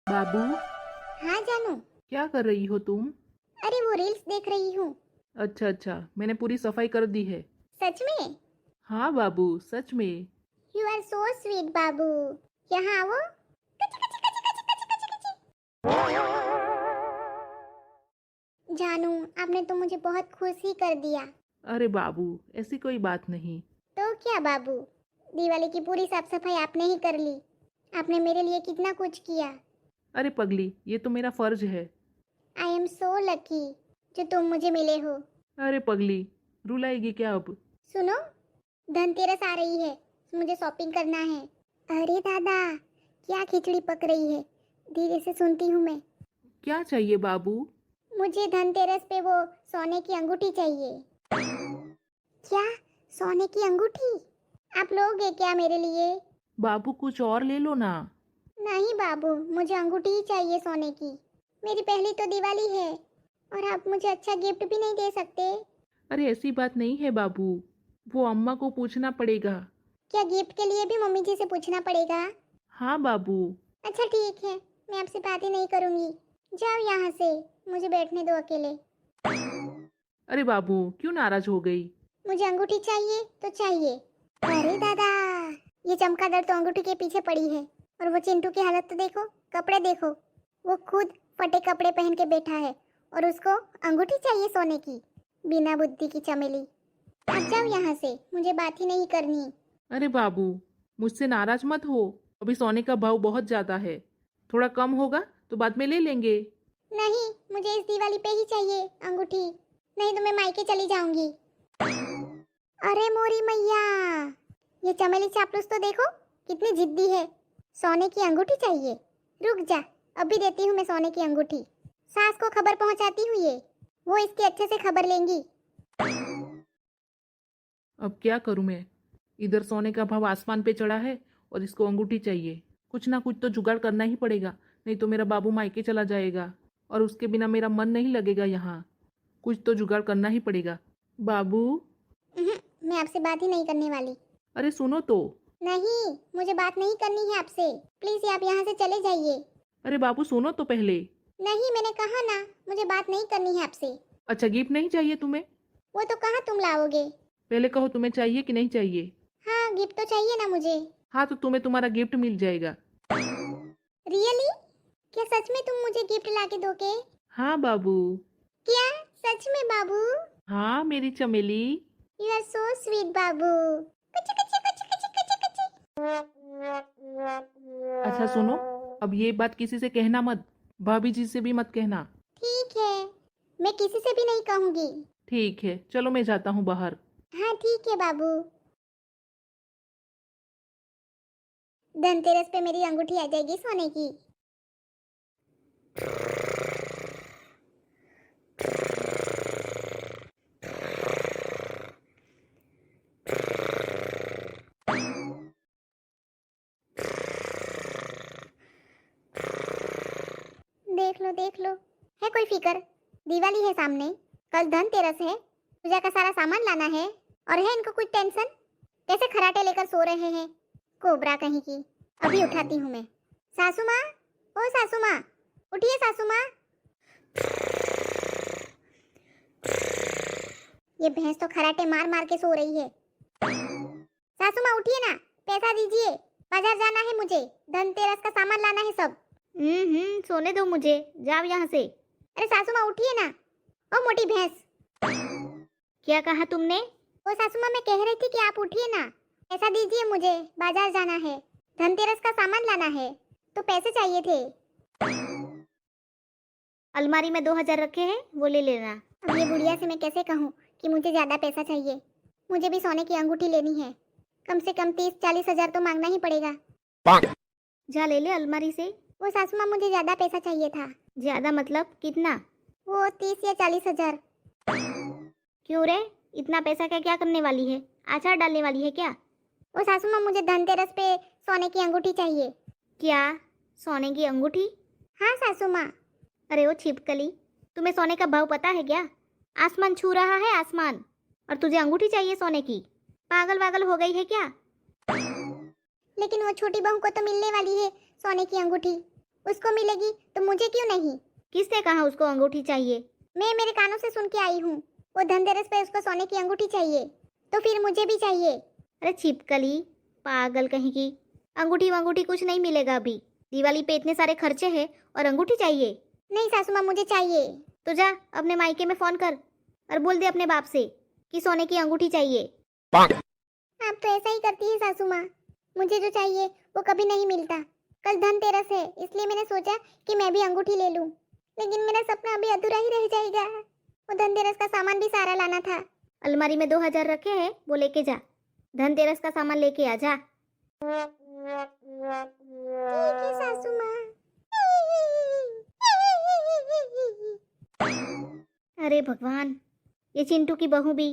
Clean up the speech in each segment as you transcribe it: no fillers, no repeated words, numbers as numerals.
बाबू, हाँ जानू। क्या कर रही हो तुम? अरे वो रील्स देख रही हूँ। अच्छा अच्छा, मैंने पूरी सफाई कर दी है। सच में? हाँ बाबू, सच में। यू आर सो स्वीट बाबू। यहाँ आओ। कची, कची, कची, कची, कची, कची, कची। जानू, आपने तो मुझे बहुत खुश ही कर दिया। अरे बाबू, ऐसी कोई बात नहीं। तो क्या बाबू, दिवाली की पूरी साफ सफाई आपने ही कर ली। आपने मेरे लिए कितना कुछ किया। अरे पगली, ये तो मेरा फर्ज है। आई एम सो लकी जो तुम मुझे मिले हो। अरे पगली, रुलाएगी क्या अब? सुनो, धनतेरस आ रही है, मुझे शॉपिंग करना है। अरे दादा, क्या खिचड़ी पक रही है। धीरे से सुनती हूँ मैं। क्या चाहिए बाबू? मुझे धनतेरस पे वो सोने की अंगूठी चाहिए। क्या? सोने की अंगूठी? आप लोगे क्या मेरे लिए? बाबू कुछ और ले लो ना। नहीं बाबू, मुझे अंगूठी ही चाहिए सोने की। मेरी पहली तो दिवाली है और आप मुझे अच्छा गिफ्ट भी नहीं दे सकते? अरे ऐसी बात नहीं है बाबू, वो अम्मा को पूछना पड़ेगा। क्या गिफ्ट के लिए भी मम्मी जी से पूछना पड़ेगा? हाँ बाबू। अच्छा ठीक है, मैं आपसे बातें नहीं करूंगी। जाओ यहाँ से, मुझे बैठने दो अकेले। अरे बाबू, क्यों नाराज हो गई? मुझे अंगूठी चाहिए तो चाहिए। अरे दादा, ये चमगादड़ तो अंगूठी के पीछे पड़ी है। और वो चिंटू की हालत तो देखो, कपड़े देखो। वो खुद फटे कपड़े पहन के बैठा है और उसको अंगूठी चाहिए सोने की। बिना बुद्धि की चमेली। आप जाओ यहाँ से, मुझे बात ही नहीं करनी। अरे बाबू, मुझसे नाराज मत हो। अभी सोने का भाव बहुत ज़्यादा है। थोड़ा कम होगा तो बाद में ले लेंगे। नहीं, मुझे इस दिवाली पे ही चाहिए अंगूठी, नहीं तो मैं मायके चली जाऊंगी। अरे मोरी मैया, ये चमेली चापलूस तो देखो, कितनी जिद्दी है। सोने की अंगूठी चाहिए। रुक जा, अभी देती हूँ मैं सोने की अंगूठी। सास को खबर पहुंचाती हूँ ये, वो इसकी अच्छे से खबर लेंगी। अब क्या करूं मैं? इधर सोने का भाव आसमान पे चढ़ा है और इसको अंगूठी चाहिए। कुछ ना कुछ तो जुगाड़ करना ही पड़ेगा, नहीं तो मेरा बाबू मायके चला जाएगा और उसके बिना मेरा मन नहीं लगेगा यहाँ। कुछ तो जुगाड़ करना ही पड़ेगा। बाबू। मैं आपसे बात ही नहीं करने वाली। अरे सुनो तो। नहीं, मुझे बात नहीं करनी है आपसे। प्लीज आप यहाँ से चले जाइए। अरे बाबू सुनो तो पहले। नहीं, मैंने कहा ना, मुझे बात नहीं करनी है आपसे। अच्छा, गिफ्ट नहीं चाहिए तुम्हें? वो तो कहाँ तुम लाओगे। पहले कहो तुम्हें चाहिए कि नहीं चाहिए। हाँ, गिफ्ट तो चाहिए ना मुझे। हाँ तो तुम्हें तुम्हारा गिफ्ट मिल जाएगा। रियली? क्या सच में तुम मुझे गिफ्ट ला के दोगे? हाँ बाबू। क्या? सच में बाबू? हाँ मेरी चमेली। यू आर सो स्वीट बाबू। कच्ची कच्ची कच्ची कच्ची कच्ची अच्छा सुनो, अब ये बात किसी से कहना मत। भाभी जी से भी मत कहना। ठीक है, मैं किसी से भी नहीं कहूंगी। ठीक है, चलो मैं जाता हूँ बाहर। हाँ ठीक है बाबू। धनतेरस पे मेरी अंगूठी आ जाएगी सोने की। देख लो, है कोई फिकर? दिवाली है सामने, कल धनतेरस है, पूजा का सारा सामान लाना है और है इनको कुछ टेंशन? कैसे खराटे लेकर सो रहे हैं, कोबरा कहीं की। अभी उठाती हूँ मैं। सासू माँ, ओ सासू माँ, उठिए सासू माँ। ये भैंस तो खराटे मार मार के सो रही है। सासू माँ उठिए ना, पैसा दीजिए, बाजार जाना है मुझे, धनतेरस का सामान लाना है सब। सोने दो मुझे, जाओ यहाँ से। अरे सासू माँ उठिए ना। ओ मोटी भैंस। क्या कहा तुमने? ओ सासू माँ, मैं कह रही थी कि आप उठिए ना, पैसा दीजिए मुझे, बाजार जाना है, धनतेरस का सामान लाना है, तो पैसे चाहिए थे। अलमारी में 2000 रखे हैं, वो ले लेना। अब ये बुढ़िया से मैं कैसे कहूँ कि मुझे ज्यादा पैसा चाहिए। मुझे भी सोने की अंगूठी लेनी है, कम से कम 30-40 हजार तो मांगना ही पड़ेगा। जा ले ले अलमारी से। वो सासू माँ, मुझे ज्यादा पैसा चाहिए था। ज्यादा मतलब कितना? वो 30 या 40 हजार। क्यों रे, इतना पैसा का क्या करने वाली है? अचार डालने वाली है क्या? वो सासू माँ, मुझे धनतेरस पे सोने की अंगूठी चाहिए। क्या? सोने की अंगूठी? हाँ सासू माँ। अरे ओ छिपकली, तुम्हें सोने का भाव पता है क्या? आसमान छू रहा है आसमान, और तुझे अंगूठी चाहिए सोने की? पागल वागल हो गई है क्या? लेकिन वो छोटी बहू को तो मिलने वाली है सोने की अंगूठी। उसको मिलेगी तो मुझे क्यों नहीं? किसने कहा उसको अंगूठी चाहिए? मैं मेरे कानों से सुन के आई हूँ। वो धनतेरस पे उसको सोने की अंगूठी चाहिए, तो फिर मुझे भी चाहिए। अरे छिपकली, पागल कहीं की। अंगूठी वंगूठी कुछ नहीं मिलेगा अभी। दिवाली पे इतने सारे खर्चे हैं और अंगूठी चाहिए? नहीं सासू माँ, मुझे चाहिए। तो जा अपने मायके में फोन कर और बोल दे अपने बाप से कि सोने की अंगूठी चाहिए। आप तो ऐसा ही करती है सासू माँ। मुझे जो चाहिए वो कभी नहीं मिलता। कल धनतेरस है, इसलिए मैंने सोचा कि मैं भी अंगूठी ले लूं। लेकिन मेरा सपना अभी अधूरा ही रह जाएगा। वो धनतेरस का सामान भी सारा लाना था। अलमारी में 2000 रखे हैं, वो लेके जा। धनतेरस का सामान लेके आ जा। ठीक है सासू माँ। अरे भगवान, ये चिंटू की बहू भी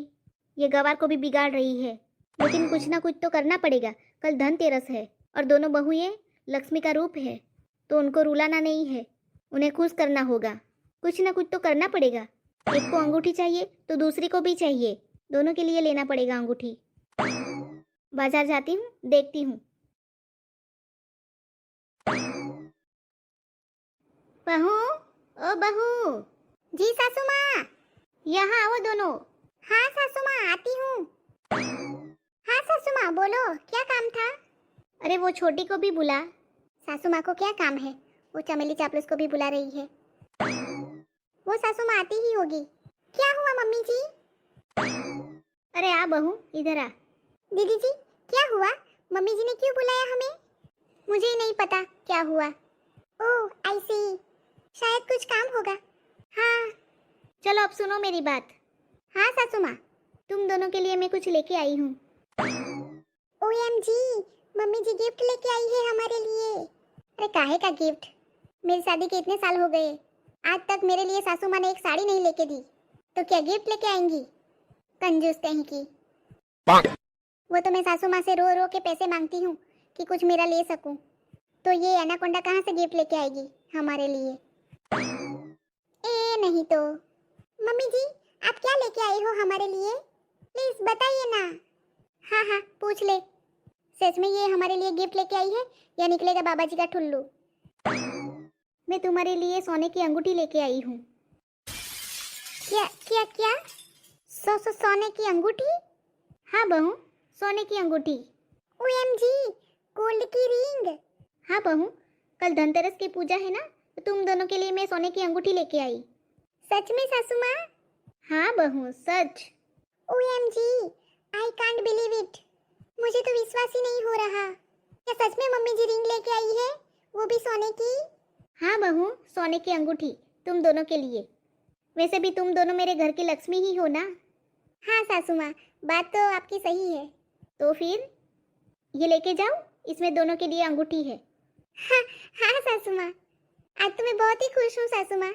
ये गवार को भी बिगाड़ रही है। लेकिन कुछ ना कुछ तो करना पड़ेगा। कल धनतेरस है और दोनों बहुएं लक्ष्मी का रूप है, तो उनको रुलाना नहीं है, उन्हें खुश करना होगा। कुछ ना कुछ तो करना पड़ेगा। एक को अंगूठी चाहिए तो दूसरी को भी चाहिए। दोनों के लिए लेना पड़ेगा अंगूठी। बाजार जाती हूँ, देखती हूँ। बहू, ओ बहू। जी सासू माँ। यहाँ आओ दोनों। हाँ सासू माँ, आती हूँ। हाँ सासू माँ, बोलो क्या काम था? अरे वो छोटी को भी बुला। सासू माँ को क्या काम है? वो चमेली चापलूस को भी बुला रही है। वो सासू माँ आती ही होगी। क्या हुआ मम्मी जी? अरे आ बहू, इधर आ। दीदी जी, क्या हुआ? मम्मी जी ने क्यों बुलाया हमें? मुझे ही नहीं पता क्या हुआ। ओह आई सी, शायद कुछ काम होगा। हाँ चलो अब सुनो मेरी बात। हाँ सासू माँ। तुम दोनों के लिए मैं कुछ लेके आई हूँ। OMG, मम्मी जी गिफ्ट लेके आई है हमारे लिए। अरे काहे का गिफ्ट? मेरी शादी के इतने साल हो गए, आज तक मेरे लिए सासू माँ ने एक साड़ी नहीं लेके दी, तो क्या गिफ्ट लेके आएंगी? कंजूस कहीं की। वो तो मैं सासू माँ से रो रो के पैसे मांगती हूँ कि कुछ मेरा ले सकूं, तो ये एनाकोंडा कहाँ से गिफ्ट लेके आएगी हमारे लिए? नहीं तो। मम्मी जी, आप क्या लेके आए हो हमारे लिए? प्लीज बताइए ना। हाँ हाँ पूछ ले। सच में ये हमारे लिए गिफ्ट लेके आई है या निकलेगा बाबा जी का ठुल्लू? मैं तुम्हारे लिए सोने की अंगूठी लेके आई हूँ। क्या क्या क्या? सोने की अंगूठी? हाँ बहू, सोने की अंगूठी। OMG, गोल्ड की रिंग। हाँ बहू, कल धनतेरस की पूजा है ना, तो तुम दोनों के लिए मैं सोने की अंगूठी लेके आई। सच में सासू माँ? हाँ बहू, सच। OMG, I can't believe it. मुझे तो विश्वास ही नहीं हो रहा। क्या सच में मम्मी जी रिंग लेके आई है, वो भी सोने की? हाँ बहू, सोने की अंगूठी तुम दोनों के लिए। वैसे भी तुम दोनों मेरे घर की लक्ष्मी ही हो ना। हाँ सासू माँ, बात तो आपकी सही है। तो फिर ये लेके जाओ, इसमें दोनों के लिए अंगूठी है। हाँ हाँ सासू माँ, आज तो मैं बहुत ही खुश हूँ सासू माँ।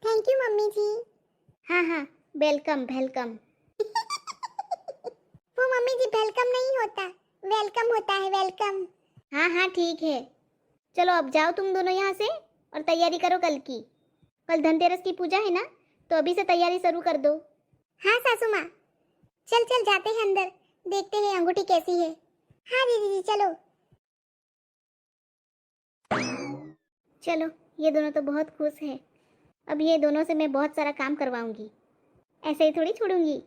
थैंक यू मम्मी जी। हाँ हाँ, वेलकम वेलकम। वो मम्मी जी वेलकम नहीं होता, वेलकम होता है, वेलकम। हाँ हाँ ठीक है। चलो अब जाओ तुम दोनों यहाँ से और तैयारी करो कल की। कल धनतेरस की पूजा है ना, तो अभी से तैयारी शुरू कर दो। हाँ सासू माँ। चल चल जाते हैं अंदर, देखते हैं अंगूठी कैसी है। हाँ दीदी जी चलो। चलो, ये दोनों तो बहुत खुश है। अब ये दोनों से मैं बहुत सारा काम करवाऊंगी, ऐसे ही थोड़ी छोड़ूंगी।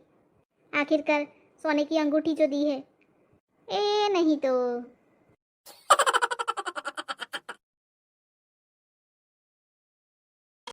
आखिरकार सोने की अंगूठी जो दी है। नहीं तो